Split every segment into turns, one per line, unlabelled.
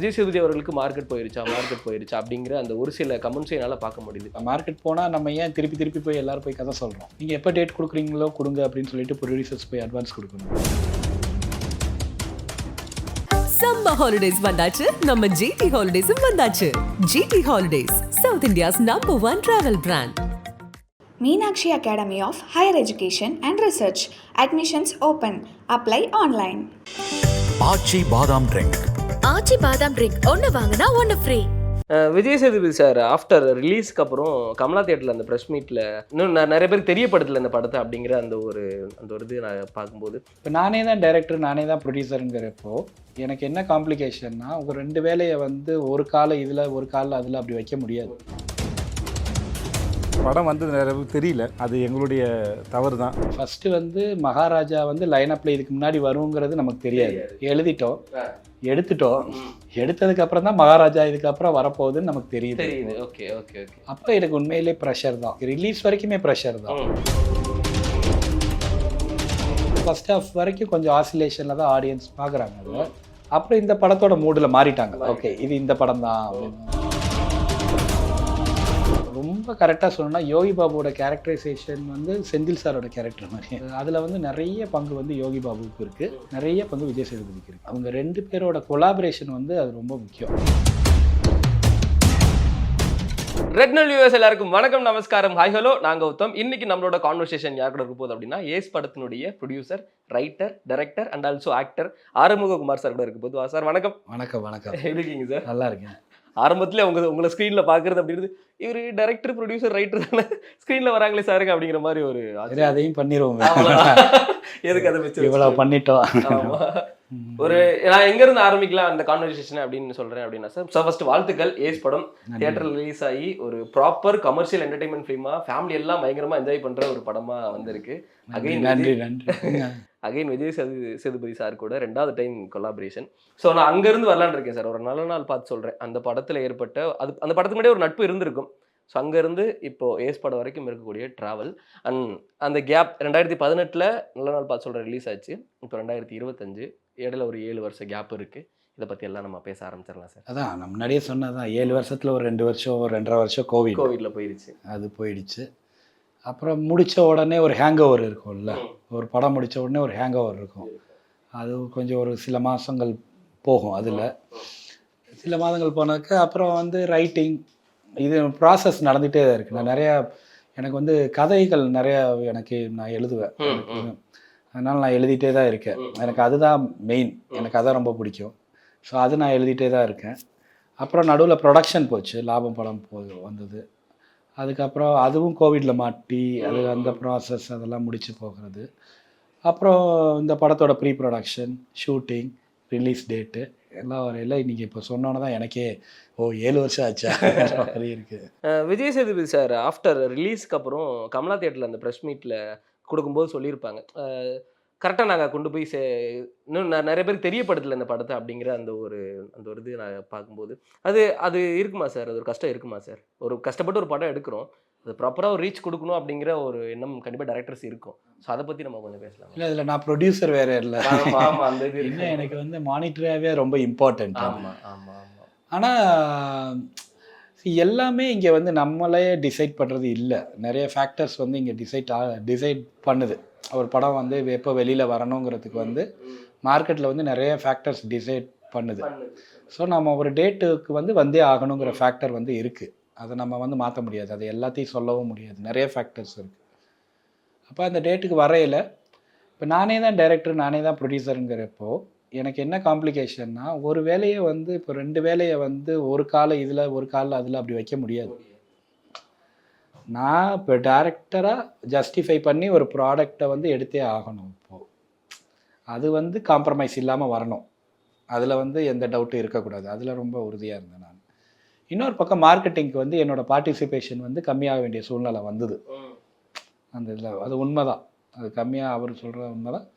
விஜய் சேதுபதி அவர்களுக்கு மார்க்கெட் போயிருச்சா அப்படிங்கிற அந்த ஒரு சில கமெண்ட்ஸை என்னால் பார்க்க முடியுது.
மார்க்கெட் போனால் நம்ம ஏன் திருப்பி போய் எல்லாரும் போய் கதை சொல்கிறோம். நீங்கள் எப்போ டேட் கொடுக்குறீங்களோ கொடுங்க அப்படின்னு சொல்லிட்டு ப்ரொடியூசர்ஸ் போய் அட்வான்ஸ் கொடுக்கணும்.
சம்மர் ஹாலிடேஸ் வந்தாச்சு, நம்ம ஜிடி ஹாலிடேஸும் வந்தாச்சு. GT holidays, south India's #1 travel brand.
Meenakshi Academy of Higher Education and Research. Admissions open. Apply online.
Aachi Badam drink.
Aachi Badam drink ஒன்று வாங்கினா ஒன்று free.
Vijay Sethupathi sir after ரிலீஸ்க்கு அப்புறம் கமலா தியேட்டரில் அந்த ப்ரெஸ் மீட்டில் இன்னும் நிறைய பேர் தெரியப்படுத்தல இந்த படத்தை அப்படிங்கிற அந்த ஒரு இது நான் பார்க்கும்போது,
இப்போ நானே தான் டைரக்டர், நானே தான் ப்ரொடியூசருங்கிறப்போ எனக்கு என்ன காம்ப்ளிகேஷன்னா, ஒரு 2 வேலையை வந்து ஒரு கால இதில் ஒரு காலில் அதில் அப்படி வைக்க முடியாது.
படம் வந்து நிறைய பேருக்கு தெரியல, அது எங்களுடைய தவறு தான்.
ஃபஸ்ட்டு வந்து மகாராஜா வந்து லைனப்பில் இதுக்கு முன்னாடி வருங்கிறது நமக்கு தெரியாது. எழுதிட்டோம், எடுத்துட்டோம், எடுத்ததுக்கப்புறம் தான் மகாராஜா இதுக்கப்புறம் வரப்போகுதுன்னு நமக்கு தெரியுது.
Okay okay okay.
அப்போ எனக்கு உண்மையிலே ப்ரெஷர் தான், ரிலீஸ் வரைக்குமே ப்ரெஷர் தான். ஃபர்ஸ்ட் ஹாஃப் வரைக்கும் கொஞ்சம் ஆசிலேஷனில் தான் ஆடியன்ஸ் பார்க்குறாங்க. அது அப்புறம் இந்த படத்தோட மூடில் மாறிட்டாங்க. ஓகே, இது இந்த படம் தான் அப்படின்னு. ரொம்ப கரெக்டாக சொல்லணும்னா யோகி பாபுவோட கேரக்டரைசேஷன் வந்து செந்தில் சாரோட கேரக்டர் மாதிரி. அதில் வந்து நிறைய பங்கு வந்து யோகி பாபுவுக்கு இருக்குது, நிறைய பங்கு விஜய் சேதுபதிக்கு இருக்குது. அவங்க 2 பேரோட கொலாபரேஷன் வந்து அது ரொம்ப முக்கியம்.
ரெட் நல் வியூவர்ஸ் எல்லாருக்கும் வணக்கம், நமஸ்காரம், ஹாய் ஹலோ. நாங்கள் கௌதம். இன்னைக்கு நம்மளோட கான்வர்சேஷன் யார் கூட இருக்க போகுது அப்படின்னா, ஏஸ் படத்தினுடைய producer, writer, director and also actor Arumugakumar sir கூட இருக்க போகுது. சார் வணக்கம்.
வணக்கம்.
எப்படி இருக்கீங்க சார்?
நல்லா இருக்கேன்.
ஆரம்பத்தில் உங்களை ஸ்க்ரீனில் பார்க்குறது அப்படின்றது, இவர் டைரக்டர் ப்ரொடியூசர் ரைட்டர் தானே, ஸ்க்ரீனில் வராங்களே சாருக்கு அப்படிங்கிற மாதிரி ஒரு
அதையும் பண்ணிடுவோம்.
எதுக்கு அதை வச்சு
இவ்வளோ பண்ணிட்டோம்.
ஒரு நான் எங்கேருந்து ஆரம்பிக்கலாம் அந்த கான்வர்சேஷன் அப்படின்னு சொல்கிறேன் அப்படின்னா சார், ஃபர்ஸ்ட் வாழ்த்துக்கள். ஏஸ் படம் தியேட்டரில் ரிலீஸ் ஆகி ஒரு ப்ராப்பர் கமர்ஷியல் என்டர்டைன்மெண்ட் ஃபிலிமாக ஃபேமிலி எல்லாம் பயங்கரமாக என்ஜாய் பண்ணுற ஒரு படமாக வந்திருக்கு. அகைன் விஜய் சேதுபதி சார் கூட 2வது டைம் கொலாபரேஷன். ஸோ நான் அங்கேருந்து வரலான்னு இருக்கேன் சார். ஒரு நல்ல நாள் பார்த்து சொல்கிறேன். அந்த படத்தில் ஏற்பட்ட அந்த படத்துக்கு முன்னாடியே ஒரு நட்பு இருந்திருக்கும். ஸோ அங்கேருந்து இப்போது ஏஸ் படம் வரைக்கும் இருக்கக்கூடிய ட்ராவல் அண்ட் அந்த கேப் 2018 நல்ல நாள் பார்த்து சொல்கிறேன் ரிலீஸ் ஆச்சு. இப்போ 2025 இடையில ஒரு 7 வருஷ கேப் இருக்குது. இதை பற்றி எல்லாம் நம்ம பேச ஆரம்பிச்சிடலாம் சார்.
அதான் நான் முன்னாடியே சொன்னதான், 7 வருஷத்தில் ஒரு 2 வருஷம், ஒரு 2.5 வருஷம் கோவிடில்
போயிடுச்சு.
அது போயிடுச்சு. அப்புறம் முடித்த உடனே ஒரு ஹேங் ஓவர் இருக்கும்ல, ஒரு படம் முடித்த உடனே ஒரு ஹேங் ஓவர் இருக்கும். அது கொஞ்சம் ஒரு சில மாதங்கள் போகும். அதில் சில மாதங்கள் போனாக்க அப்புறம் வந்து ரைட்டிங், இது ப்ராசஸ் நடந்துகிட்டே தான் இருக்குது. நான் நிறையா, எனக்கு வந்து கதைகள் நிறையா நான் எழுதுவேன். அதனால் நான் எழுதிட்டே தான் இருக்கேன். எனக்கு அதுதான் மெயின், எனக்கு அதான் ரொம்ப பிடிக்கும். ஸோ அது நான் எழுதிட்டே தான் இருக்கேன். அப்புறம் நடுவில் ப்ரொடக்ஷன் போச்சு, லாபம் படம் வந்தது. அதுக்கப்புறம் அதுவும் கோவிடில் மாட்டி அது அந்த ப்ராசஸ் அதெல்லாம் முடித்து போகிறது. அப்புறம் இந்த படத்தோட pre production, shooting, release date எல்லாம் வரையில் இன்றைக்கி இப்போ சொன்னோன்னு தான் எனக்கே 7 வருஷம் ஆச்சா மாதிரி இருக்குது.
விஜய் சேதுபதி சார் ஆஃப்டர் ரிலீஸ்க்கு அப்புறம் கமலா தியேட்டரில் அந்த ப்ரெஸ் மீட்டில் கொடுக்கும்போது சொல்லியிருப்பாங்க, கரெக்டாக நாங்கள் கொண்டு போய் இன்னும் நிறைய பேருக்கு தெரியப்படுத்தல இந்த படத்தை அப்படிங்கிற அந்த ஒரு இது நான் பார்க்கும்போது அது இருக்குமா சார்? அது ஒரு கஷ்டம் இருக்குமா சார்? ஒரு கஷ்டப்பட்டு ஒரு படம் எடுக்கிறோம், அது ப்ராப்பராக ஒரு ரீச் கொடுக்கணும் அப்படிங்கிற ஒரு எண்ணம் கண்டிப்பாக டைரக்டர்ஸ் இருக்கும். ஸோ அதை பற்றி நம்ம கொஞ்சம் பேசலாம்.
இல்லை, இதில் நான் ப்ரொடியூசர் வேறு இல்லை.
ஆமாம், அந்த இது
இன்னும் எனக்கு வந்து மானிட்டராகவே ரொம்ப இம்பார்ட்டண்ட்.
ஆமாம்.
ஆனால் எல்லாமே இங்கே வந்து நம்மளே டிசைட் பண்ணுறது இல்லை. நிறைய ஃபேக்டர்ஸ் வந்து இங்கே டிசைட் பண்ணுது. ஒரு படம் வந்து எப்போ வெளியில் வரணுங்கிறதுக்கு வந்து மார்க்கெட்டில் வந்து நிறைய ஃபேக்டர்ஸ் டிசைட் பண்ணுது. ஸோ நம்ம ஒரு டேட்டுக்கு வந்து வந்தே ஆகணுங்கிற ஃபேக்டர் வந்து இருக்குது. அதை நம்ம வந்து மாற்ற முடியாது, அதை எல்லாத்தையும் சொல்லவும் முடியாது, நிறைய ஃபேக்டர்ஸ் இருக்குது. அப்போ அந்த டேட்டுக்கு வரையில் இப்போ நானே தான் டைரக்டர், நானே தான் ப்ரொடியூசருங்கிறப்போ எனக்கு என்ன காம்ப்ளிகேஷன்னா, ஒரு வேலையை வந்து இப்போ 2 வேலையை வந்து ஒரு கால இதில் ஒரு காலில் அதில் அப்படி வைக்க முடியாது. நான் இப்போ டேரக்டராக ஜஸ்டிஃபை பண்ணி ஒரு ப்ராடக்டை வந்து எடுத்தே ஆகணும். இப்போது அது வந்து காம்ப்ரமைஸ் இல்லாமல் வரணும். அதில் வந்து எந்த டவுட்டும் இருக்கக்கூடாது. அதில் ரொம்ப உறுதியாக இருந்தேன் நான். இன்னொரு பக்கம் மார்க்கெட்டிங்க்கு வந்து என்னோடய பார்ட்டிசிபேஷன் வந்து கம்மியாக வேண்டிய சூழ்நிலை வந்தது அந்த இதில். அது உண்மை தான், அது கம்மியாக அவர் சொல்கிற உண்மை தான்.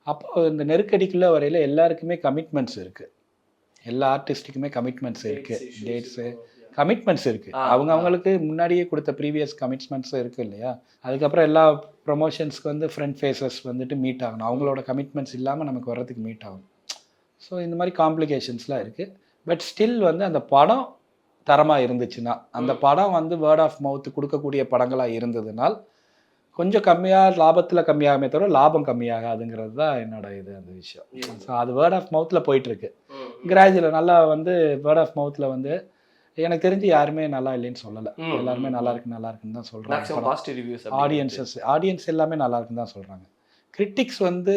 அப்போ இந்த நெருக்கடிக்குள்ளே வரையில் எல்லாருக்குமே கமிட்மெண்ட்ஸ் இருக்குது, எல்லா ஆர்டிஸ்ட்டுக்குமே கமிட்மெண்ட்ஸ் இருக்குது, டேட்ஸு கமிட்மெண்ட்ஸ் இருக்குது. அவங்களுக்கு முன்னாடியே கொடுத்த ப்ரீவியஸ் கமிட்மெண்ட்ஸும் இருக்குது இல்லையா. அதுக்கப்புறம் எல்லா ப்ரொமோஷன்ஸ்க்கு வந்து ஃப்ரண்ட் ஃபேஸஸ் வந்துட்டு மீட் ஆகணும். அவங்களோட கமிட்மெண்ட்ஸ் இல்லாமல் நமக்கு வர்றதுக்கு மீட் ஆகும். ஸோ இந்த மாதிரி காம்ப்ளிகேஷன்ஸ்லாம் இருக்குது. பட் ஸ்டில் வந்து அந்த படம் தரமாக இருந்துச்சுன்னா, அந்த படம் வந்து வேர்ட் ஆஃப் மவுத் கொடுக்கக்கூடிய படங்களாக இருந்ததுனால் கொஞ்சம் கம்மியாக லாபத்தில் கம்மியாகுமே தவிர லாபம் கம்மியாகாதுங்கிறது தான் என்னோட அந்த விஷயம். ஸோ அது வேர்ட் ஆஃப் மவுத்தில் போயிட்டுருக்கு. கிராஜுவலாக நல்லா வந்து வேர்ட் ஆஃப் மவுத்தில் வந்து எனக்கு தெரிஞ்சு யாருமே நல்லா இல்லைன்னு சொல்லலை. எல்லாருமே நல்லா இருக்குன்னு தான் சொல்கிறாங்க. ஆடியன்ஸ் எல்லாமே நல்லா இருக்குன்னு தான் சொல்கிறாங்க. கிரிட்டிக்ஸ் வந்து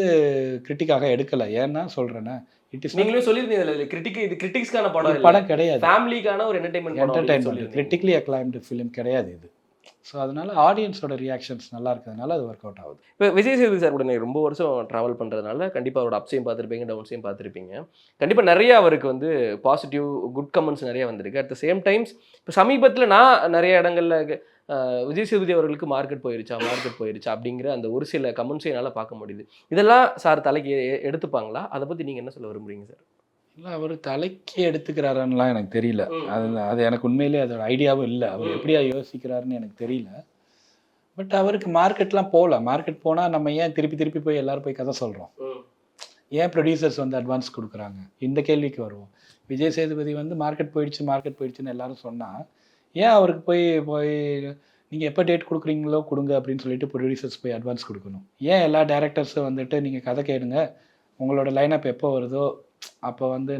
கிரிட்டிக்காக எடுக்கலை. ஏன்னா சொல்கிறேன்னா
நீங்களே சொல்லியிருந்தீங்க கிரிட்டிக்ஸ்க்கான
படம் கிடையாது,
ஃபேமிலிக்கான ஒரு என்டர்டைன்மெண்ட்
கிரிட்டிக்கலி அக்ளைம்டு ஃபிலிம் கிடையாது இது. ஸோ அதனால ஆடியன்ஸோட ரியாக்ஷன்ஸ் நல்லா இருக்கிறதுனால அது ஒர்க் அவுட் ஆகுது.
இப்போ விஜய் சேதுபதி சார் கூட நீங்கள் ரொம்ப வருஷம் ட்ராவல் பண்ணுறதுனால கண்டிப்பாக அவரோட அப்ஸையும் பார்த்துருப்பீங்க, டவுன்ஸையும் பார்த்துருப்பீங்க. கண்டிப்பாக நிறைய அவருக்கு வந்து பாசிட்டிவ் குட் கமெண்ட்ஸ் நிறைய வந்திருக்கு. அட் த சேம் டைம்ஸ் இப்போ சமீபத்தில் நான் நிறைய இடங்களில் விஜய் சேதுபதி அவர்களுக்கு மார்க்கெட் போயிருச்சா அப்படிங்கிற அந்த ஒரு சில கமெண்ட்ஸையும் என்னால் பார்க்க முடியுது. இதெல்லாம் சார் தலைக்கு எடுத்துப்பாங்களா? அதை பற்றி நீங்கள் என்ன சொல்ல விரும்புறீங்க சார்?
இல்லை, அவர் தலைக்கு எடுத்துக்கிறாருன்னெலாம் எனக்கு தெரியல. அது எனக்கு உண்மையிலே அதோட ஐடியாவும் இல்லை. அவர் எப்படியா யோசிக்கிறாருன்னு எனக்கு தெரியல. பட் அவருக்கு மார்க்கெட்லாம் போகல. மார்க்கெட் போனால் நம்ம ஏன் திருப்பி போய் எல்லோரும் போய் கதை சொல்கிறோம்? ஏன் ப்ரொடியூசர்ஸ் வந்து அட்வான்ஸ் கொடுக்குறாங்க? இந்த கேள்விக்கு வருவோம். விஜய் சேதுபதி வந்து மார்க்கெட் போயிடுச்சுன்னு எல்லாரும் சொன்னால் ஏன் அவருக்கு போய் நீங்கள் எப்போ டேட் கொடுக்குறீங்களோ கொடுங்க அப்படின்னு சொல்லிட்டு ப்ரொடியூசர்ஸ் போய் அட்வான்ஸ் கொடுக்கணும்? ஏன் எல்லா டேரக்டர்ஸும் வந்துட்டு நீங்கள் கதை கேளுங்க, உங்களோட லைனப் எப்போ வருதோ அப்போ வந்து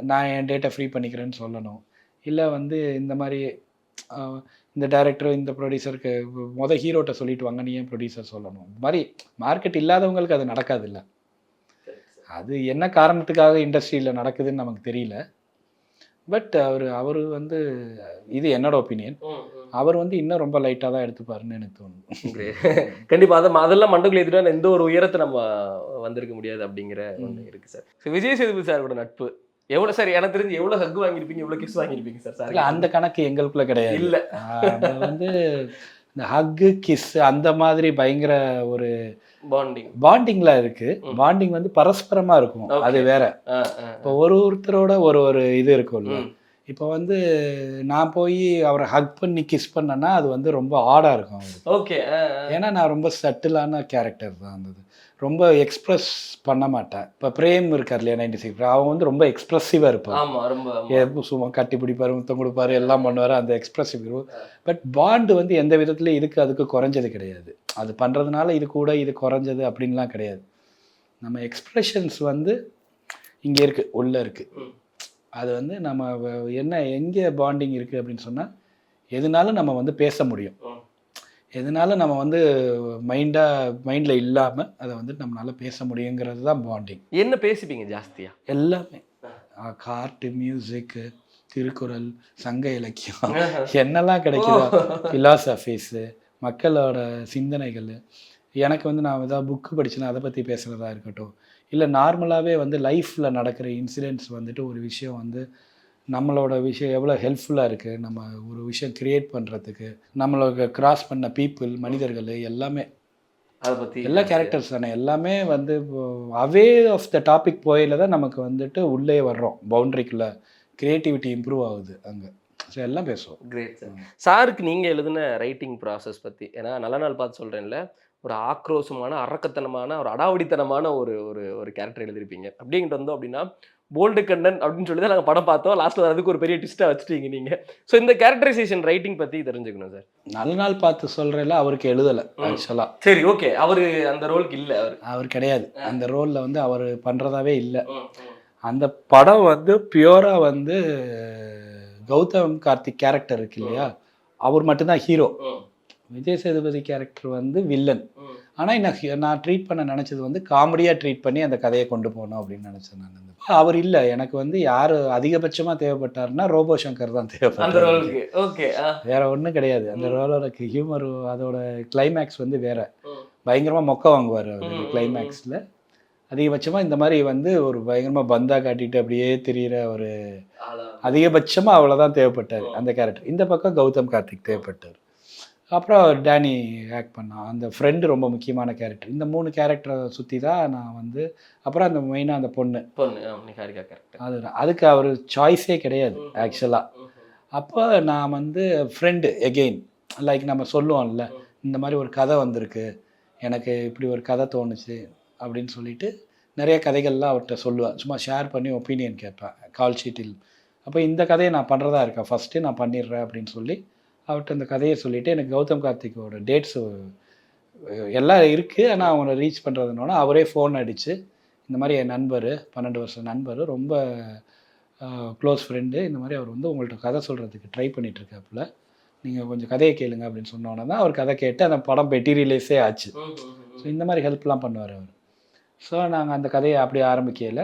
நான் என் டேட்டை ஃப்ரீ பண்ணிக்கிறேன்னு சொல்லணும்? இல்லை வந்து இந்த மாதிரி இந்த டைரக்டர் இந்த ப்ரொடியூசருக்கு ஹீரோட்ட சொல்லிட்டு வாங்க, நீ ஏன் ப்ரொடியூசர் சொல்லணும்? இந்த மாதிரி மார்க்கெட் இல்லாதவங்களுக்கு அது நடக்காது. இல்லை, அது என்ன காரணத்துக்காக இண்டஸ்ட்ரியில் நடக்குதுன்னு நமக்கு தெரியல. பட் அவர் வந்து இது என்னோட ஒப்பீனியன். அவர் வந்து இன்னும் ரொம்ப லைட்டாக தான் எடுத்துப்பாருன்னு எனக்கு தோணுது.
கண்டிப்பாக அதெல்லாம் மண்டக்குள்ள ஏற்றிட்டு எந்த ஒரு உயரத்தை நம்ம வந்திருக்க முடியாது அப்படிங்கிற ஒன்று இருக்குது சார். ஸோ விஜய் சேதுபதி சாரோட நட்பு எவ்வளோ சார்? எனக்கு தெரிஞ்சு எவ்வளோ ஹக் வாங்கியிருப்பீங்க, எவ்வளோ கிஸ் வாங்கியிருப்பீங்க சார்?
இல்லை, அந்த கணக்கு எங்களுக்குள்ள கிடையாது.
இல்லை,
வந்து இந்த ஹக்கு கிஸ் அந்த மாதிரி பயங்கர ஒரு பாண்டிங்லாம் இருக்கு. பாண்டிங் வந்து பரஸ்பரமா இருக்கும், அது வேற. இப்போ ஒருத்தரோட ஒரு இது இருக்கும்ல. இப்போ வந்து நான் போய் அவரை ஹக் பண்ணி கிஸ் பண்ணேன்னா அது வந்து ரொம்ப ஆடா இருக்கும் அவருக்கு. ஏன்னா நான் ரொம்ப சட்டிலான கேரக்டர் தான் இருந்தது. ரொம்ப எக்ஸ்பிரஸ் பண்ண மாட்டேன். இப்போ பிரேம் இருக்கார் இல்லையா 96, அவங்க வந்து ரொம்ப எக்ஸ்பிரஸிவாக இருப்பார். சும்மா கட்டி பிடிப்பார், முத்தம் கொடுப்பாரு, எல்லாம் பண்ணுவார், அந்த எக்ஸ்பிரஸிவ். பட் பாண்டு வந்து எந்த விதத்துலையும் அதுக்கு குறைஞ்சது கிடையாது. அது பண்ணுறதுனால இது கூட இது குறைஞ்சது அப்படின்லாம் கிடையாது. நம்ம எக்ஸ்ப்ரெஷன்ஸ் வந்து இங்கே இருக்குது, உள்ளே இருக்குது. அது வந்து நம்ம எங்கே பாண்டிங் இருக்குது அப்படின்னு சொன்னால் எதுனாலும் நம்ம வந்து பேச முடியும். எதனால நம்ம வந்து மைண்டில் இல்லாமல் அதை வந்து நம்மளால் பேச முடியுங்கிறது தான் பாண்டிங்.
என்ன பேசிப்பீங்க ஜாஸ்தியாக?
எல்லாமே, கார்ட்டு, மியூசிக்கு, திருக்குறள், சங்க இலக்கியம், என்னெல்லாம் கிடைக்குதோ, ஃபிலாசபிஸு, மக்களோட சிந்தனைகள். எனக்கு வந்து நான் ஏதாவது புக்கு படிச்சுன்னா அதை பற்றி பேசுகிறதா இருக்கட்டும், இல்லை நார்மலாகவே வந்து லைஃப்பில் நடக்கிற இன்சிடென்ட்ஸ் வந்துட்டு ஒரு விஷயம் வந்து நம்மளோட விஷயம் எவ்வளோ ஹெல்ப்ஃபுல்லாக இருக்குது, நம்ம ஒரு விஷயம் க்ரியேட் பண்ணுறதுக்கு, நம்மளோட கிராஸ் பண்ண பீப்புள், மனிதர்கள் எல்லாமே,
அதை பற்றி
எல்லா கேரக்டர்ஸ் தானே, எல்லாமே வந்து அவே ஆஃப் த டாபிக் போயில தான் நமக்கு வந்துட்டு உள்ளே வர்றோம். பவுண்ட்ரிக்குள்ளே க்ரியேட்டிவிட்டி இம்ப்ரூவ் ஆகுது அங்கே. ஸோ எல்லாம் பேசுவோம்.
Great sir. சாருக்கு நீங்கள் எழுதின ரைட்டிங் ப்ராசஸ் பற்றி, ஏன்னா நல்ல நாள் பார்த்து சொல்கிறேன்ல, ஒரு ஆக்ரோஷமான, அரக்கத்தனமான, ஒரு அடாவடித்தனமான ஒரு கேரக்டர் எழுதியிருப்பீங்க. அப்படிங்கிட்டு வந்தோம் அப்படின்னா போல்டு கண்ணன் அப்படின்னு சொல்லி தான் நாங்கள் படம் பார்த்தோம். லாஸ்ட்டில் அதுக்கு ஒரு பெரிய ட்விஸ்ட்டாக வச்சுட்டீங்க நீங்கள். ஸோ இந்த கேரக்டரைசேஷன் ரைட்டிங் பற்றி தெரிஞ்சுக்கணும் சார்.
நல்ல நாள் பார்த்து சொல்கிறேன்ல, அவருக்கு எழுதலை ஆக்சுவலாக.
சரி, ஓகே. அவர் அந்த ரோலுக்கு இல்லை,
அவர் கிடையாது. அந்த ரோலில் வந்து அவர் பண்ணுறதாவே இல்லை. அந்த படம் வந்து பியூராக வந்து கௌதம் கார்த்திக் கேரக்டர் இருக்கு இல்லையா, அவர் மட்டும்தான் ஹீரோ. விஜய் சேதுபதி கேரக்டர் வந்து வில்லன். ஆனால் நான் ட்ரீட் பண்ண நினச்சது வந்து காமெடியாக ட்ரீட் பண்ணி அந்த கதையை கொண்டு போகணும் அப்படின்னு நினச்சேன் நான். அவர் இல்லை, எனக்கு வந்து யார் அதிகபட்சமாக தேவைப்பட்டாருன்னா ரோபோ சங்கர் தான் தேவைப்பட்டார். வேற ஒன்றும் கிடையாது. அந்த ரோலோட ஹியூமர், அதோட கிளைமேக்ஸ் வந்து வேற பயங்கரமாக மொக்க வாங்குவார் அவர். கிளைமேக்ஸில் அதிகபட்சமாக இந்த மாதிரி வந்து ஒரு பயங்கரமாக பந்தா காட்டிட்டு அப்படியே தெரிகிற ஒரு அதிகபட்சமாக அவ்வளோதான் தேவைப்பட்டார் அந்த கேரக்டர். இந்த பக்கம் கௌதம் கார்த்திக் தேவைப்பட்டார். அப்புறம் டேனி ஆக்ட் பண்ணான். அந்த ஃப்ரெண்டு ரொம்ப முக்கியமான கேரக்டர். இந்த 3 கேரக்டரை சுற்றி தான் நான் வந்து, அப்புறம் அந்த மெயினாக அந்த பொண்ணு அதுதான். அதுக்கு அவர் சாய்ஸே கிடையாது ஆக்சுவலாக. அப்போ நான் வந்து ஃப்ரெண்டு எகெயின், லைக் நம்ம சொல்லுவோம்ல, இந்த மாதிரி ஒரு கதை வந்திருக்கு, எனக்கு இப்படி ஒரு கதை தோணுச்சு அப்படின்னு சொல்லிட்டு நிறைய கதைகள்லாம் அவர்கிட்ட சொல்லுவேன், சும்மா ஷேர் பண்ணி ஒப்பீனியன் கேட்பேன் கால் ஷீட்டில். அப்போ இந்த கதையை நான் பண்ணுறதா இருக்கேன், ஃபஸ்ட்டு நான் பண்ணிடுறேன் அப்படின்னு சொல்லி அவர்கிட்ட இந்த கதையை சொல்லிவிட்டு எனக்கு கௌதம் கார்த்திக்கோட டேட்ஸு எல்லாம் இருக்குது, ஆனால் அவங்கள ரீச் பண்ணுறதுனால அவரே ஃபோன் அடித்து இந்த மாதிரி என் நண்பர் 12 வருஷம் நண்பர், ரொம்ப க்ளோஸ் ஃப்ரெண்டு, இந்த மாதிரி அவர் வந்து உங்கள்கிட்ட கதை சொல்கிறதுக்கு ட்ரை பண்ணிகிட்ருக்காப்புல, நீங்கள் கொஞ்சம் கதையை கேளுங்க அப்படின்னு சொன்னோன்னே தான் அவர் கதை கேட்டு அந்த படம் பெட்டி ரிலீஸே ஆச்சு. ஸோ இந்த மாதிரி ஹெல்ப்லாம் பண்ணுவார் அவர். ஸோ நாங்கள் அந்த கதையை அப்படியே ஆரம்பிக்கல.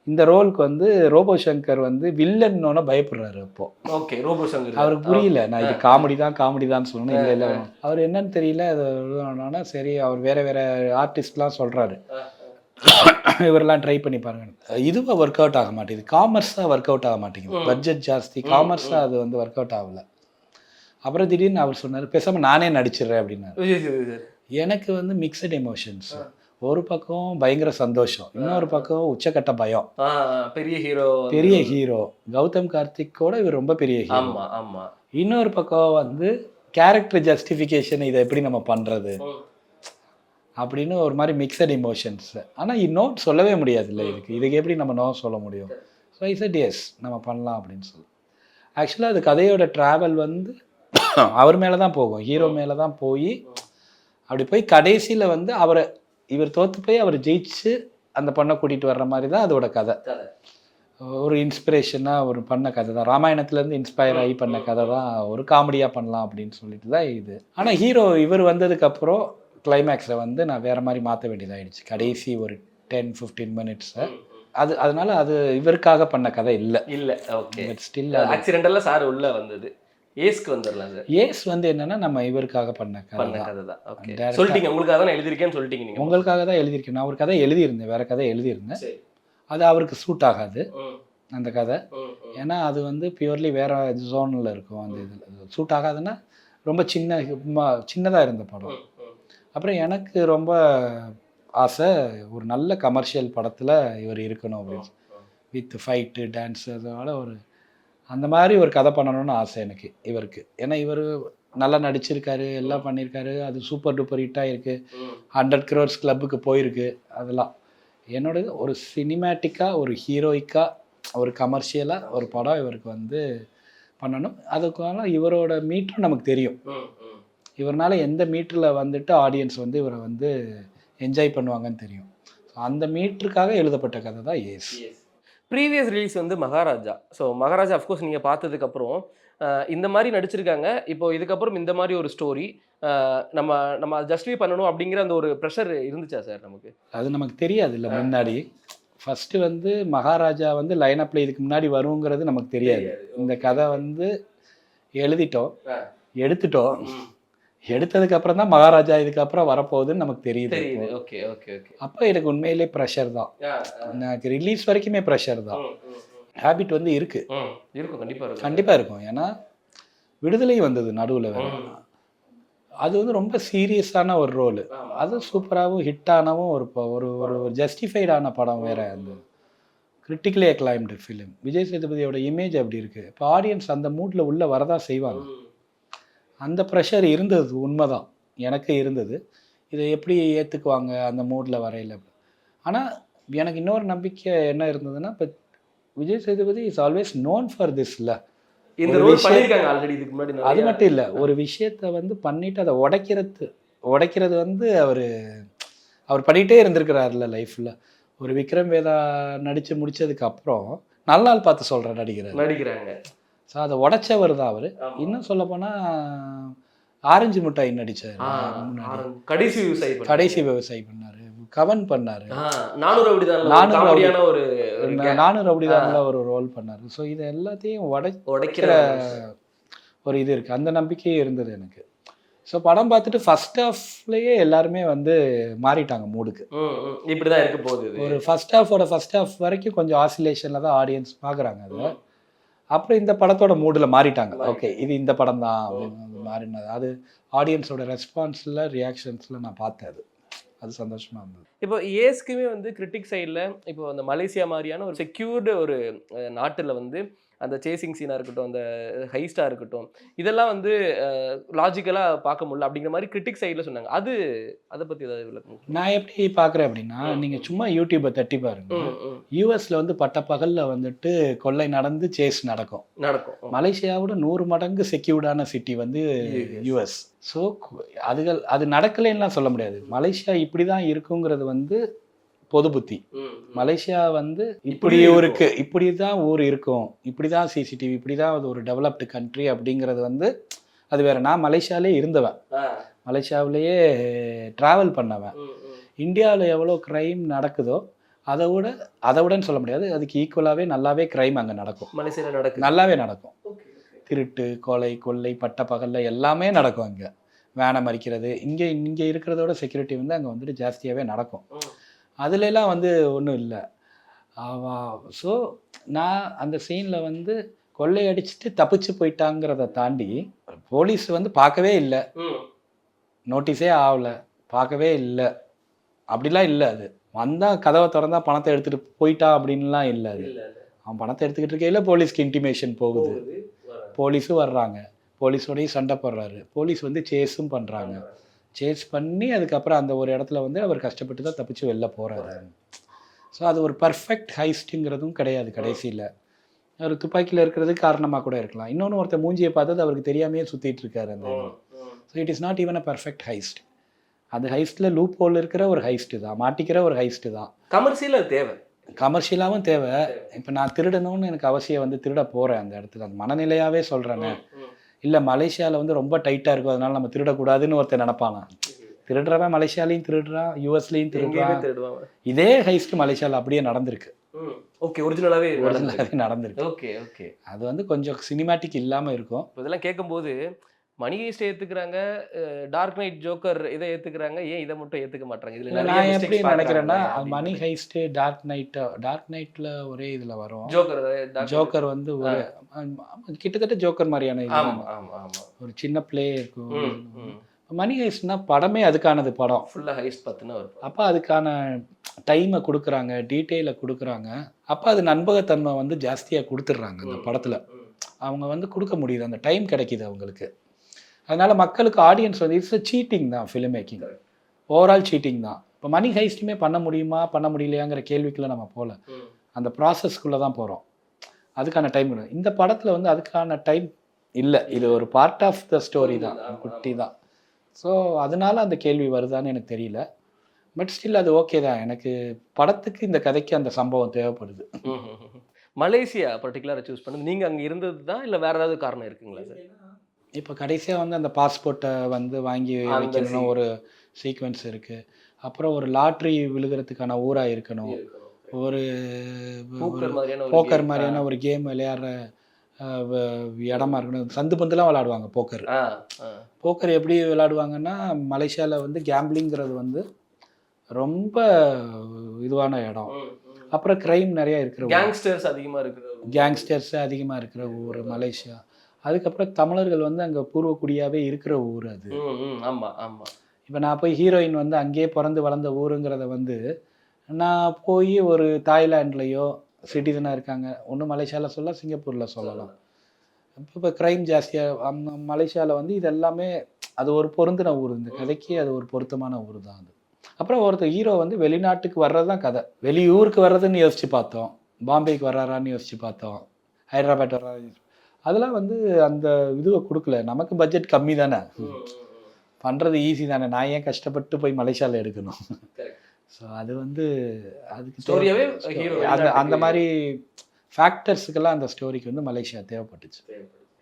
இந்த ரோலுக்கு வந்து ரோபோ சங்கர் வந்து வில்லன்னோட பயப்படுறாரு. அப்போது
ஓகே, ரோபோ சங்கர்
அவருக்கு புரியல, நான் இது காமெடி தான் சொன்னேன். இல்லை இல்லை அவர் என்னன்னு தெரியல, அது சரி அவர் வேறு ஆர்டிஸ்ட்லாம் சொல்கிறாரு, இவரெல்லாம் ட்ரை பண்ணி பாருங்க. இதுவாக ஒர்க் அவுட் ஆக மாட்டேங்குது, காமர்ஸாக ஒர்க் அவுட் ஆக மாட்டேங்குது, பட்ஜெட் ஜாஸ்தி, காமர்ஸாக அது வந்து ஒர்க் அவுட் ஆகலை. அப்புறம் திடீர்னு அவர் சொன்னார், பேசாமல் நானே நடிச்சிடுறேன் அப்படின்னாரு. எனக்கு வந்து மிக்சட் எமோஷன்ஸ், ஒரு பக்கம் பயங்கர சந்தோஷம், இன்னொரு பக்கம் உச்சக்கட்ட பயம். பெரிய ஹீரோ கௌதம் கார்த்திக்கோட இவர் ரொம்ப பெரிய ஹீரோ. இன்னொரு பக்கம் வந்து கேரக்டர் ஜஸ்டிஃபிகேஷன், இதை எப்படி நம்ம பண்ணுறது அப்படின்னு ஒரு மாதிரி மிக்சட் எமோஷன்ஸ். ஆனால் இன்னும் சொல்லவே முடியாது இல்லை, இதுக்கு எப்படி நம்ம நோ சொல்ல முடியும். ஸோ ஐ செட் எஸ் நம்ம பண்ணலாம் அப்படின்னு சொல்லி. ஆக்சுவலாக அது கதையோட ட்ராவல் வந்து அவர் மேலே தான் போகும், ஹீரோ மேலே தான் போய் அப்படி போய் கடைசியில் வந்து இவர் தோற்று போய் அவர் ஜெயிச்சு அந்த பொண்ணை கூட்டிகிட்டு வர்ற மாதிரி தான் அதோட கதை. ஒரு இன்ஸ்பிரேஷனாக ஒரு பண்ண கதை தான், ராமாயணத்துலேருந்து இன்ஸ்பயர் ஆகி பண்ண கதை தான், ஒரு காமெடியாக பண்ணலாம் அப்படின்னு சொல்லிட்டு தான் இது. ஆனால் ஹீரோ இவர் வந்ததுக்கப்புறம் கிளைமேக்ஸில் வந்து நான் வேறு மாதிரி மாற்ற வேண்டியதாகிடுச்சு, கடைசி ஒரு 10-15 மினிட்ஸை. அதனால அது இவருக்காக பண்ண கதை இல்லை.
ஓகே,
ஸ்டில்
ஆக்சிடென்டலாக சார் உள்ளே வந்தது. ஏஸ்க்கு வந்துடலாம் சார்.
ஏஸ் வந்து என்னன்னா நம்ம இவருக்காக பண்ண கதை தான்.
ஓகே, சொல்லிட்டீங்க, உங்களுக்காக தான் எழுதியிருக்கேன்னு சொல்லிட்டீங்க. நீங்கள்
உங்களுக்காக தான் எழுதியிருக்கேன். நான் ஒரு கதை எழுதியிருந்தேன், வேறு கதை எழுதியிருந்தேன், அது அவருக்கு சூட் ஆகாது அந்த கதை. ஏன்னா அது வந்து பியூர்லி வேறு ஜோனில் இருக்கும். அந்த இதில் சூட் ஆகாதுன்னா ரொம்ப சின்னதாக இருந்த படம். அப்புறம் எனக்கு ரொம்ப ஆசை ஒரு நல்ல கமர்ஷியல் படத்தில் இவர் இருக்கணும் அப்படின்னு, வித் ஃபைட்டு டான்ஸு, அதனால ஒரு அந்த மாதிரி ஒரு கதை பண்ணணும்னு ஆசை எனக்கு இவருக்கு. ஏன்னா இவர் நல்லா நடிச்சிருக்காரு, எல்லாம் பண்ணியிருக்காரு, அது சூப்பர் டூப்பர் ஹிட்டாக இருக்குது, 100 crores கிளப்புக்கு போயிருக்கு. அதெல்லாம் என்னோடது ஒரு சினிமேட்டிக்காக, ஒரு ஹீரோயிக்காக, ஒரு கமர்ஷியலாக ஒரு படம் இவருக்கு வந்து பண்ணணும். அதுக்கான இவரோட மீட்டரும் நமக்கு தெரியும், இவரால் எந்த மீட்டரில் வந்துட்டு ஆடியன்ஸ் வந்து இவரை வந்து என்ஜாய் பண்ணுவாங்கன்னு தெரியும். ஸோ அந்த மீட்டருக்காக எழுதப்பட்ட கதை தான் ஏஸ்.
ப்ரீவியஸ் ரிலீஸ் வந்து மகாராஜா. ஸோ மகாராஜா அஃப்கோர்ஸ் நீங்கள் பார்த்ததுக்கப்புறம் இந்த மாதிரி நடிச்சிருக்காங்க, இப்போ இதுக்கப்புறம் இந்த மாதிரி ஒரு ஸ்டோரி நம்ம ஜஸ்டிஃபை பண்ணணும் அப்படிங்கிற அந்த ஒரு ப்ரெஷர் இருந்துச்சா சார் நமக்கு?
அது நமக்கு தெரியாது இல்லை முன்னாடி. ஃபஸ்ட்டு வந்து மகாராஜா வந்து லைனப்பில் இதுக்கு முன்னாடி வருங்கிறது நமக்கு தெரியாது. இந்த கதை வந்து எழுதிட்டோம், எடுத்துட்டோம், எடுத்ததுக்கப்புறம் தான் மகாராஜா இதுக்கப்புறம் வரப்போகுதுன்னு நமக்கு தெரியுது.
Okay okay okay.
அப்போ எனக்கு உண்மையிலே ப்ரெஷர் தான், எனக்கு ரிலீஸ் வரைக்குமே ப்ரெஷர் தான். ஹேபிட் வந்து
இருக்கும்,
கண்டிப்பாக இருக்கும். ஏன்னா விடுதலை வந்தது நடுவில் வேறு, அது வந்து ரொம்ப சீரியஸான ஒரு ரோலு, அது சூப்பராகவும் ஹிட்டானவும் ஒரு ஒரு ஜஸ்டிஃபைடான படம் வேறு. அந்த கிரிட்டிக்கலி அக்ளைம்டு ஃபிலிம், விஜய் சேதுபதியோட இமேஜ் அப்படி இருக்குது. இப்போ ஆடியன்ஸ் அந்த மூடில் உள்ளே வரதான் செய்வாங்க. அந்த ப்ரெஷர் இருந்தது, உண்மைதான், எனக்கு இருந்தது. இதை எப்படி ஏற்றுக்குவாங்க அந்த மூடில் வரையில். ஆனால் எனக்கு இன்னொரு நம்பிக்கை என்ன இருந்ததுன்னா, இப்போ Vijay Sethupathi is always known for this இல்லை, அது மட்டும் இல்லை, ஒரு விஷயத்தை வந்து பண்ணிவிட்டு அதை உடைக்கிறது வந்து அவர் பண்ணிகிட்டே இருந்திருக்கிறார்ல லைஃப்பில். ஒரு விக்ரம் வேதா நடித்து முடித்ததுக்கப்புறம் நல்ல நாள் பார்த்து சொல்கிறேன் நடிக்கிறாங்க. ஸோ அதை உடைச்சவர் தான் அவர். இன்னும் சொல்லப்போனால் ஆரஞ்சு மிட்டாய் நடித்தார், கடைசி விவசாயி பண்ணார், கவன் பண்ணார், 400 ரவுடிதான்ல ஒரு ரோல் பண்ணார். ஸோ இது எல்லாத்தையும் உடைக்கிற ஒரு இது இருக்குது, அந்த நம்பிக்கையே இருந்தது எனக்கு. ஸோ படம் பார்த்துட்டு ஃபர்ஸ்ட் ஹாஃப்லேயே எல்லாருமே வந்து மாறிட்டாங்க மூடுக்கு,
இப்படி தான் இருக்க போகுது.
ஒரு ஃபர்ஸ்ட் ஹாஃப் வரைக்கும் கொஞ்சம் ஆசிலேஷனில் தான் ஆடியன்ஸ் பார்க்குறாங்க அதை. அப்புறம் இந்த படத்தோட மூடில் மாறிட்டாங்க, ஓகே இது இந்த படம் தான் அப்படின்னு மாறினது. அது ஆடியன்ஸோட ரெஸ்பான்ஸில் ரியாக்ஷன்ஸில் நான் பார்த்தேன், அது சந்தோஷமாக இருந்தது.
இப்போ ஏஸ்க்குமே வந்து கிரிட்டிக் சைடில் இப்போ அந்த மலேசியா மாதிரியான ஒரு செக்யூர்டு ஒரு நாட்டில் வந்து அந்த சேசிங் சீனாக இருக்கட்டும், அந்த ஹைஸ்டாக இருக்கட்டும், இதெல்லாம் வந்து லாஜிக்கலாக பார்க்க முடியல அப்படிங்கிற மாதிரி கிரிட்டிக் சைடில் சொன்னாங்க. அதை பற்றி ஏதாவது விளக்கம்?
நான் எப்படி பார்க்குறேன் அப்படின்னா, நீங்கள் சும்மா யூடியூப்பை தட்டி பாருங்க. யூஎஸில் வந்து பட்டப்பகலில் வந்துட்டு கொள்ளை நடந்து சேஸ் நடக்கும். மலேசியாவோட 100 மடங்கு செக்யூர்டான சிட்டி வந்து யூஎஸ். ஸோ அது நடக்கலைன்னுலாம் சொல்ல முடியாது. மலேசியா இப்படி தான் இருக்குங்கிறது வந்து பொது புத்தி. மலேசியா வந்து இப்படி இருக்கு, இப்படி தான் ஊர் இருக்கும், இப்படி தான் சிசிடிவி, இப்படி தான் அது ஒரு டெவலப்டு கண்ட்ரி அப்படிங்கிறது வந்து அது வேற. நான் மலேசியாவிலே இருந்தவன், மலேசியாவிலேயே ட்ராவல் பண்ணவன். இந்தியாவில் எவ்வளோ க்ரைம் நடக்குதோ அதை விடன்னு சொல்ல முடியாது, அதுக்கு ஈக்குவலாகவே நல்லாவே க்ரைம் அங்கே நடக்கும்.
மலேசியாவில் நடக்கும், நல்லாவே நடக்கும். திருட்டு, கொலை, கொள்ளை, பட்ட பகலில் எல்லாமே நடக்கும். அங்கே வேனை மறிக்கிறது, இங்கே இருக்கிறதோட செக்யூரிட்டி வந்து அங்கே வந்துட்டு ஜாஸ்தியாகவே நடக்கும். அதுலலாம் வந்து ஒன்றும் இல்லை. ஸோ நான் அந்த சீனில் வந்து கொள்ளையடிச்சிட்டு தப்பிச்சு போயிட்டாங்கிறத தாண்டி போலீஸ் வந்து பார்க்கவே இல்லை, நோட்டீஸே ஆகலை, பார்க்கவே இல்லை, அப்படிலாம் இல்லை. அது வந்தால் கதவை திறந்தா பணத்தை எடுத்துகிட்டு போயிட்டா அப்படின்லாம் இல்லை. அது அவன் பணத்தை எடுத்துக்கிட்டு இருக்கையில் போலீஸ்க்கு இன்டிமேஷன் போகுது, போலீஸும் வர்றாங்க, போலீஸோடையும் சண்டை போடுறாரு, போலீஸ் வந்து சேஸும் பண்ணுறாங்க. சேஸ் பண்ணி அதுக்கப்புறம் அந்த ஒரு இடத்துல வந்து அவர் கஷ்டப்பட்டு தான் தப்பிச்சு வெளில போகிறாரு. ஸோ அது ஒரு பர்ஃபெக்ட் ஹைஸ்ட்டுங்கிறதும் கிடையாது. கடைசியில் அவர் துப்பாக்கியில் இருக்கிறதுக்கு காரணமாக கூட இருக்கலாம். இன்னொன்று ஒருத்தர் மூஞ்சியை பார்த்தது அவருக்கு தெரியாமையே சுற்றிட்டு இருக்காரு அந்த. So it is not even a perfect heist. அந்த ஹைஸ்ட்டில் லூப் ஹோல் இருக்கிற ஒரு ஹைஸ்ட்டு தான், மாட்டிக்கிற ஒரு ஹைஸ்ட்டு தான். கமர்ஷியலாக தேவை,
கமர்ஷியலாகவும் தேவை. இப்போ நான் திருடணும்னு எனக்கு அவசியம் வந்து திருட போகிறேன் அந்த இடத்துல, அந்த மனநிலையாகவே சொல்கிறேன்னு. இல்லை மலேசியாவில் வந்து ரொம்ப டைட்டாக இருக்கும், அதனால நம்ம திருடக்கூடாதுன்னு ஒருத்தர் நினைப்பானா. திருடுறவன் மலேசியாலையும் திருடுறான், யூஎஸ்லேயும் திருடுறான். இதே ஹைஸ்ட் மலேசியாவில் அப்படியே நடந்திருக்கு.
ஓகே, ஒரிஜினலாகவே
நடந்திருக்கு.
Okay okay.
அது வந்து கொஞ்சம் சினிமேட்டிக் இல்லாமல் இருக்கும்.
இதெல்லாம் கேட்கும்போது மணி ஹைஸ்ட் ஏற்றுக்கிறாங்க, டார்க் நைட் ஜோக்கர் இதை ஏற்றுக்கிறாங்க, ஏன் இதை மட்டும் ஏற்றுக்க மாட்டாங்க? இதில் நான் எப்படி
நினைக்கிறேன்னா மணி ஹைஸ்ட்டு டார்க் நைட்டில் ஒரே இதில் வரும். ஜோக்கர் வந்து ஒரு கிட்டத்தட்ட ஜோக்கர் மாதிரியான ஒரு சின்ன பிளே இருக்கும். மணி ஹைஸ்ட்னா படமே அதுக்கானது, படம்
ஃபுல்லாக ஹைஸ்ட் பார்த்துன்னா வரும்.
அப்போ அதுக்கான டைமை கொடுக்குறாங்க, டீட்டெயிலை கொடுக்குறாங்க. அப்போ அது நண்பகத்தன்மை வந்து ஜாஸ்தியாக கொடுத்துட்றாங்க அந்த படத்தில். அவங்க வந்து கொடுக்க முடியுது, அந்த டைம் கிடைக்கிது அவங்களுக்கு. அதனால் மக்களுக்கு ஆடியன்ஸ் வந்து இட்ஸ் சீட்டிங் தான், ஃபிலிம் மேக்கிங் ஓவரால் சீட்டிங் தான். இப்போ மணி ஹைஸ்ட்டுமே பண்ண முடியுமா பண்ண முடியலையாங்கிற கேள்விக்குள்ளே நம்ம போகல, அந்த ப்ராசஸ்க்குள்ளே தான் போகிறோம். அதுக்கான டைம் இல்லை இந்த படத்தில் வந்து, அதுக்கான டைம் இல்லை. இது ஒரு பார்ட் ஆஃப் த ஸ்டோரி தான், குட்டி தான். ஸோ அதனால அந்த கேள்வி வருதான்னு எனக்கு தெரியல. பட் ஸ்டில் அது ஓகே தான். எனக்கு படத்துக்கு இந்த கதைக்கு அந்த சம்பவம் தேவைப்படுது.
மலேசியா பர்டிகுலராக சூஸ் பண்ணது நீங்கள் அங்கே இருந்தது தான், இல்லை வேறு ஏதாவது காரணம் இருக்குங்களா சார்?
இப்போ கடைசியாக வந்து அந்த பாஸ்போர்ட்டை வந்து வாங்கி வைக்கணும்னு ஒரு சீக்வன்ஸ் இருக்குது. அப்புறம் ஒரு லாட்ரி விழுகிறதுக்கான ஊராக இருக்கணும், ஒரு போக்கர் மாதிரியான ஒரு கேம் விளையாடுற இடமா இருக்கணும். சந்து பந்துலாம் விளையாடுவாங்க போக்கர். போக்கர் எப்படி விளையாடுவாங்கன்னா, மலேசியாவில் வந்து கேம்பிளிங்கிறது வந்து ரொம்ப இதுவான இடம். அப்புறம் க்ரைம் நிறையா இருக்கிற, கேங்ஸ்டர்ஸ் அதிகமாக இருக்கிற ஊர் மலேசியா. அதுக்கப்புறம் தமிழர்கள் வந்து அங்கே பூர்வக்குடியாகவே இருக்கிற ஊர் அது. இப்போ நான் போய் ஹீரோயின் வந்து அங்கேயே பிறந்து வளர்ந்த ஊருங்கிறத வந்து நான் போய் ஒரு தாய்லாண்ட்லேயோ சிட்டிசனாக இருக்காங்க, ஒன்று மலேசியாவில் சொல்லலாம், சிங்கப்பூரில் சொல்லலாம். இப்போ க்ரைம் ஜாஸ்தியாக மலேசியாவில் வந்து இது எல்லாமே அது ஒரு பொருந்தின ஊர். இந்த கதைக்கு அது ஒரு பொருத்தமான ஊர் தான் அது. அப்புறம் ஒருத்தர் ஹீரோ வந்து வெளிநாட்டுக்கு வர்றது தான் கதை. வெளியூருக்கு வர்றதுன்னு யோசித்து பார்த்தோம், பாம்பேக்கு வர்றாரான்னு யோசித்து பார்த்தோம், ஹைதராபாத் வர்றாரு. அதெல்லாம் வந்து அந்த இதுவை கொடுக்கல. நமக்கு பட்ஜெட் கம்மி தானே, பண்ணுறது ஈஸி தானே, நான் ஏன் கஷ்டப்பட்டு போய் மலேசியாவில் எடுக்கணும்? ஸோ அது வந்து அதுக்கு அந்த மாதிரி ஃபேக்டர்ஸுக்கெல்லாம் அந்த ஸ்டோரிக்கு வந்து மலேசியா தேவைப்பட்டுச்சு.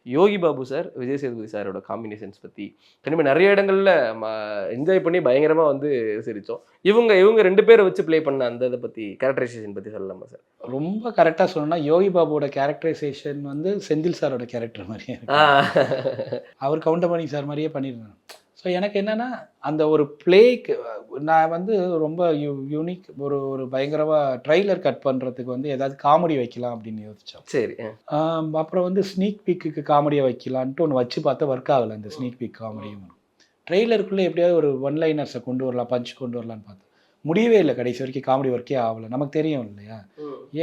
யோகி பாபு சார், விஜய் சேதுபதி சாரோட காம்பினேஷன்ஸ் பற்றி கண்டிப்பாக நிறைய இடங்களில் என்ஜாய் பண்ணி பயங்கரமாக வந்து சிரித்தோம். இவங்க 2 பேரை வச்சு ப்ளே பண்ண அந்த இதை பற்றி, கேரக்டரைசேஷன் பற்றி சொல்லலாமா சார்?
ரொம்ப கரெக்டாக சொல்லணும்னா யோகி பாபுவோட கேரக்டரைசேஷன் வந்து செந்தில் சாரோட கேரக்டர் மாதிரியே, அவர் கவுண்டமணி சார் மாதிரியே பண்ணியிருந்தாங்க. ஸோ எனக்கு என்னென்னா அந்த ஒரு பிளேக்கு நான் வந்து ரொம்ப யூனிக் ஒரு பயங்கரமாக ட்ரைலர் கட் பண்ணுறதுக்கு வந்து ஏதாவது காமெடி வைக்கலாம் அப்படின்னு யோசித்தோம்.
சரி.
அப்புறம் வந்து ஸ்னீக் பீக்கு காமெடியை வைக்கலான்ட்டு ஒன்று வச்சு பார்த்தா ஒர்க் ஆகலை அந்த ஸ்னீக் பீக் காமெடியும். ட்ரெய்லருக்குள்ளே எப்படியாவது ஒரு ஒன் லைனர்ஸை கொண்டு வரலாம், பஞ்ச் கொண்டு வரலான்னு பார்த்தேன். முடியவே இல்லை கடைசி வரைக்கும் காமெடி ஒர்க்கே ஆகலை. நமக்கு தெரியும் இல்லையா,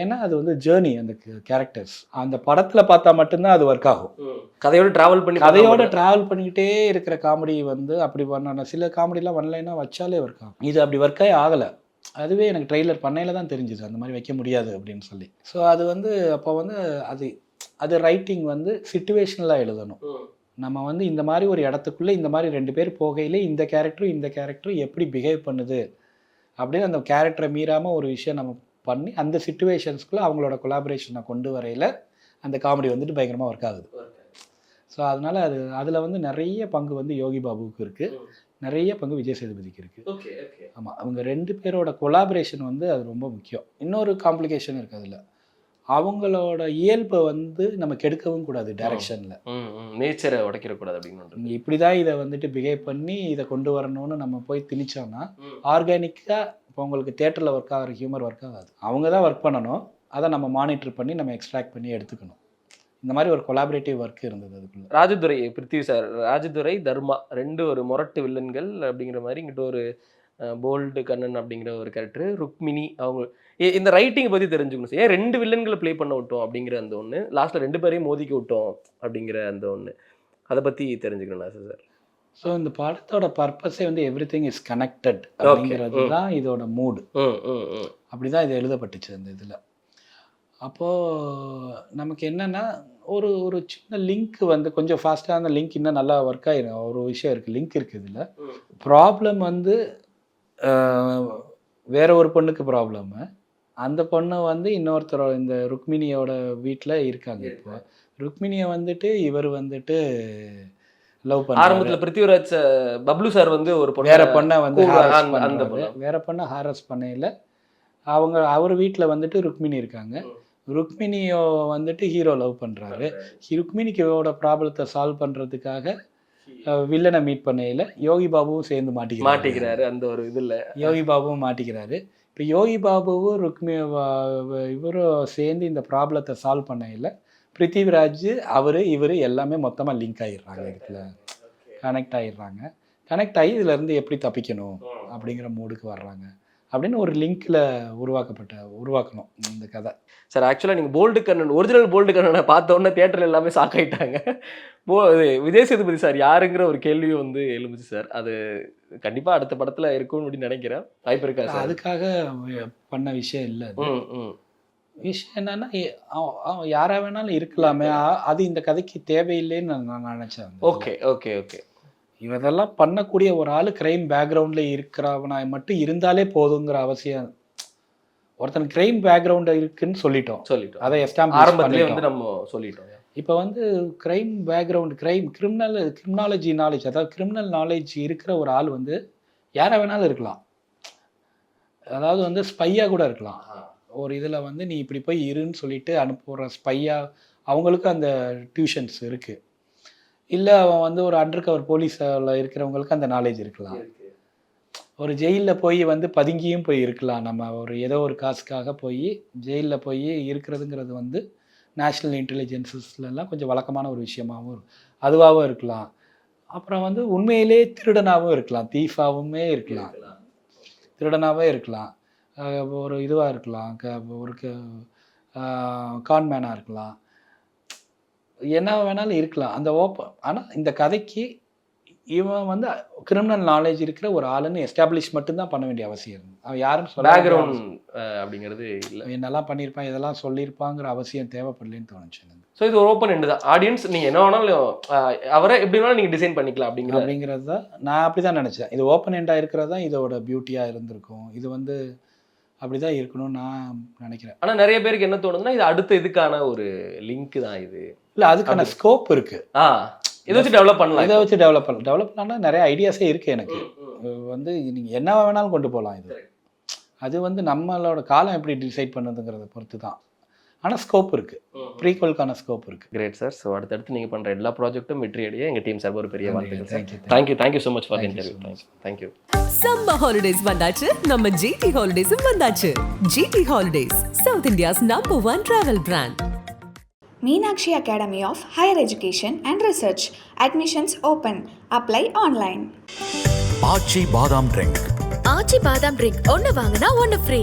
ஏன்னா அது வந்து ஜேர்னி, அந்த கேரக்டர்ஸ் அந்த படத்தில் பார்த்தா மட்டும்தான் அது ஒர்க் ஆகும்.
கதையோட
ட்ராவல் பண்ணிக்கிட்டே இருக்கிற காமெடி வந்து அப்படி பண்ண சில காமெடிலாம் ஒன்லைனாக வச்சாலே ஒர்க் ஆகும். இது அப்படி ஒர்க்கே ஆகலை. அதுவே எனக்கு ட்ரெய்லர் பண்ணையில் தான் தெரிஞ்சுது அந்த மாதிரி வைக்க முடியாது அப்படின்னு சொல்லி. ஸோ அது வந்து அப்போ வந்து அது ரைட்டிங் வந்து சிச்சுவேஷனலாக எழுதணும். நம்ம வந்து இந்த மாதிரி ஒரு இடத்துக்குள்ளே இந்த மாதிரி 2 பேர் போகையிலே இந்த கேரக்டரும் எப்படி பிஹேவ் பண்ணுது அப்படின்னு அந்த கேரக்டரை மீறாமல் ஒரு விஷயம் நம்ம பண்ணி அந்த சிச்சுவேஷன்ஸ்குள்ளே அவங்களோட கொலாபரேஷனை கொண்டு வரையில் அந்த காமெடி வந்துட்டு பயங்கரமாக ஒர்க் ஆகுது. ஸோ அதனால் அதில் வந்து நிறைய பங்கு வந்து யோகி பாபுவுக்கு இருக்குது, நிறைய பங்கு விஜய் சேதுபதிக்கு இருக்குது. ஆமாம், அவங்க 2 பேரோட கொலாபரேஷன் வந்து அது ரொம்ப முக்கியம். இன்னொரு காம்ப்ளிகேஷன் இருக்குது அதில், அவங்களோட இயல்பை வந்து நம்ம கெடுக்கவும் கூடாது. டைரக்ஷனில்
நேச்சரை உடைக்கிடக்கூடாது அப்படின்னு
நீங்கள் இப்படி தான் இதை வந்துட்டு பிஹேவ் பண்ணி இதை கொண்டு வரணும்னு நம்ம போய் திணிச்சோன்னா ஆர்கானிக்காக இப்போ உங்களுக்கு தேட்டரில் ஒர்க் ஆகிற ஹியூமர் ஒர்க் ஆகாது. அவங்க தான் ஒர்க் பண்ணணும், அதை நம்ம மானிட்டர் பண்ணி நம்ம எக்ஸ்ட்ராக்ட் பண்ணி எடுத்துக்கணும். இந்த மாதிரி ஒரு கொலாபரேட்டிவ் ஒர்க் இருந்தது அதுக்குள்ள.
ராஜதுரை, பிருத்திவி சார், ராஜதுரை, தர்மா 2 ஒரு முரட்டு வில்லன்கள் அப்படிங்கிற மாதிரி, இங்கிட்ட ஒரு போல்டு கண்ணன் அப்படிங்கிற ஒரு கேரக்டர், ருக்மிணி. அவங்க இந்த ரைட்டிங்கை பற்றி தெரிஞ்சுக்கணும் சார். ஏன் 2 வில்லன்களை ப்ளே பண்ண விட்டோம் அப்படிங்கிற அந்த ஒன்று, லாஸ்ட்டில் 2 பேரையும் மோதிக்க விட்டோம் அப்படிங்கிற அந்த ஒன்று, அதை பற்றி தெரிஞ்சுக்கணும் சார்.
ஸோ இந்த படத்தோட பர்பஸே வந்து எவ்ரிதிங் இஸ் கனெக்டட் அப்படிங்கிறது தான் இதோட மூடு. அப்படி தான் இது எழுதப்பட்டுச்சு அந்த இதில். அப்போது நமக்கு என்னென்னா ஒரு சின்ன லிங்க் வந்து கொஞ்சம் ஃபாஸ்ட்டாக அந்த லிங்க் இன்னும் நல்லா ஒர்க் ஆகிடும். ஒரு விஷயம் இருக்குது, லிங்க் இருக்குது இதில். ப்ராப்ளம் வந்து வேற ஒரு பொண்ணுக்கு ப்ராப்ளமு, அந்த பொண்ணு வந்து இன்னொருத்தரோட இந்த ருக்மிணியோட வீட்டில் இருக்காங்க. இப்போ ருக்மிணியை வந்துட்டு இவர் வந்துட்டு லவ் பண்ண
ஆரம்பத்தில் பிருத்திவிராஜ் பப்ளு சார் வந்து ஒரு
வேற பொண்ணை வந்து வேற பொண்ணை ஹாரஸ் பண்ணையில் அவர் வீட்டில் வந்துட்டு ருக்மிணி இருக்காங்க. ருக்மிணியோ வந்துட்டு ஹீரோ லவ் பண்ணுறாரு. ருக்மிணிக்கோட ப்ராப்ளத்தை சால்வ் பண்ணுறதுக்காக வில்லனை மீட் பண்ணையில் யோகி பாபுவும் சேர்ந்து மாட்டிக்கிறாரு. அந்த ஒரு இதில் யோகி பாபுவும் மாட்டிக்கிறாரு. இப்போ யோகி பாபுவும் இவரும் சேர்ந்து இந்த ப்ராப்ளத்தை சால்வ் பண்ணையில் பிருத்திவிராஜ் இவர் எல்லாமே மொத்தமாக லிங்க் ஆகிடுறாங்க, இடத்துல கனெக்ட் ஆகிடுறாங்க. கனெக்ட் ஆகி இதுலேருந்து எப்படி தப்பிக்கணும் அப்படிங்கிற மூடுக்கு வர்றாங்க அப்படின்னு ஒரு லிங்க்கில் உருவாக்கணும் இந்த கதை.
சார், ஆக்சுவலாக நீங்கள் போல்டு கண்ணன், ஒரிஜினல் போல்டு கண்ணனை பார்த்த உடனே தியேட்டரில் எல்லாமே ஷாக் ஆகிட்டாங்க. விஜய் சேதுபதி சார் யாருங்கிற ஒரு கேள்வியும் வந்து எழுந்துச்சு சார். அது கண்டிப்பாக அடுத்த படத்தில் இருக்கும்னு அப்படின்னு நினைக்கிறேன். வாய்ப்பு இருக்கா சார்?
அதுக்காக பண்ண விஷயம் இல்லை. விஷயம் என்னன்னா யாரா வேணாலும் இருக்கலாமே, அது இந்த கதைக்கு தேவையில்லைன்னு நான் நினைச்சேன்.
ஓகே.
இதெல்லாம் பண்ணக்கூடிய ஒரு ஆள் கிரைம் பேக்ரவுண்ட்ல இருக்கிறவனா மட்டும் இருந்தாலே போதுங்கிற அவசியம். ஒருத்தன் கிரைம் பேக்ரவுண்ட் இருக்குன்னு சொல்லிட்டோம், அதை
ஆரம்பத்திலே வந்து நம்ம சொல்லிட்டோம்.
இப்போ வந்து கிரைம் பேக்ரவுண்ட், கிரிமினாலஜி நாலேஜ், அதாவது கிரிமினல் நாலேஜ் இருக்கிற ஒரு ஆள் வந்து யாரா வேணாலும் இருக்கலாம். அதாவது வந்து ஸ்பையா கூட இருக்கலாம். ஒரு இதில் வந்து நீ இப்படி போய் இருன்னு சொல்லிட்டு அனுப்புகிற ஸ்பையா, அவங்களுக்கு அந்த டியூஷன்ஸ் இருக்குது. இல்லை அவன் வந்து ஒரு அண்டர் கவர் போலீஸில் இருக்கிறவங்களுக்கு அந்த நாலேஜ் இருக்கலாம். ஒரு ஜெயிலில் போய் வந்து பதுங்கியும் போய் இருக்கலாம். நம்ம ஏதோ ஒரு காசுக்காக போய் ஜெயிலில் போய் இருக்கிறதுங்கிறது வந்து நேஷ்னல் இன்டெலிஜென்ஸஸ்லாம் கொஞ்சம் வழக்கமான ஒரு விஷயமாகவும் அதுவாகவும் இருக்கலாம். அப்புறம் வந்து உண்மையிலே திருடனாகவும் இருக்கலாம், தீஃபாகவுமே இருக்கலாம், திருடனாகவே இருக்கலாம், ஒரு இதுவாக இருக்கலாம், ஒரு கான்மேனாக இருக்கலாம், என்ன வேணாலும் இருக்கலாம் அந்த ஆனால் இந்த கதைக்கு இவன் வந்து கிரிமினல் நாலேஜ் இருக்கிற ஒரு ஆளுன்னு எஸ்டாப்ளிஷ் மட்டும்தான் பண்ண வேண்டிய அவசியம். அவன் யாரும்
பேக்ரவுண்ட் அப்படிங்கிறது இல்லை,
என்னெல்லாம் பண்ணியிருப்பான், இதெல்லாம் சொல்லியிருப்பாங்கிற அவசியம் தேவைப்படலன்னு தோணுச்சு எனக்கு.
ஸோ இது ஒரு ஓப்பன் எண்டு தான். ஆடியன்ஸ் நீங்கள் என்ன வேணாலும் அவரை எப்படி வேணாலும் நீங்கள் டிசைன் பண்ணிக்கலாம்
அப்படிங்கிறது தான் நான் அப்படி தான் நினச்சேன். இது ஓப்பன் எண்டாக இருக்கிறது தான் இதோட பியூட்டியாக இருந்திருக்கும். இது வந்து அப்படி தான் இருக்கணும்னு நான் நினைக்கிறேன்.
ஆனால் நிறைய பேருக்கு என்ன தோணுதுன்னா இது அடுத்த இதுக்கான ஒரு லிங்க் தான். இது
இல்லை, அதுக்கான ஸ்கோப் இருக்குது.
இதை வச்சு டெவலப் பண்ணலாம்.
டெவலப் பண்ணால் நிறைய ஐடியாஸே இருக்குது எனக்கு. வந்து நீங்கள் என்ன வேணாலும் கொண்டு போகலாம். இது அது வந்து நம்மளோட காலம் எப்படி டிசைட் பண்ணுதுங்கிறத பொறுத்து தான். ஆனால் ஸ்கோப் இருக்குது, ப்ரீக்வலுக்கான ஸ்கோப் இருக்குது.
Great sir. ஸோ அடுத்தடுத்து நீங்கள் பண்ணுற எல்லா ப்ராஜெக்ட்டும் வெற்றி அடைய எங்கள் டீம் சார் ஒரு பெரிய வாழ்த்துக்கள். Thank you so much for interview. Thank you.
Summer holidays வந்தாச்சு, நம்ம ஜிடி ஹாலிடேஸும் வந்தாச்சு. GT holidays, south India's #1 travel brand.
Meenakshi Academy of Higher Education and Research. Admissions open. Apply online.
Aachi Badam drink
Aachi Badam drink ஒன்னு வாங்கினா ஒன்னு ஃப்ரீ.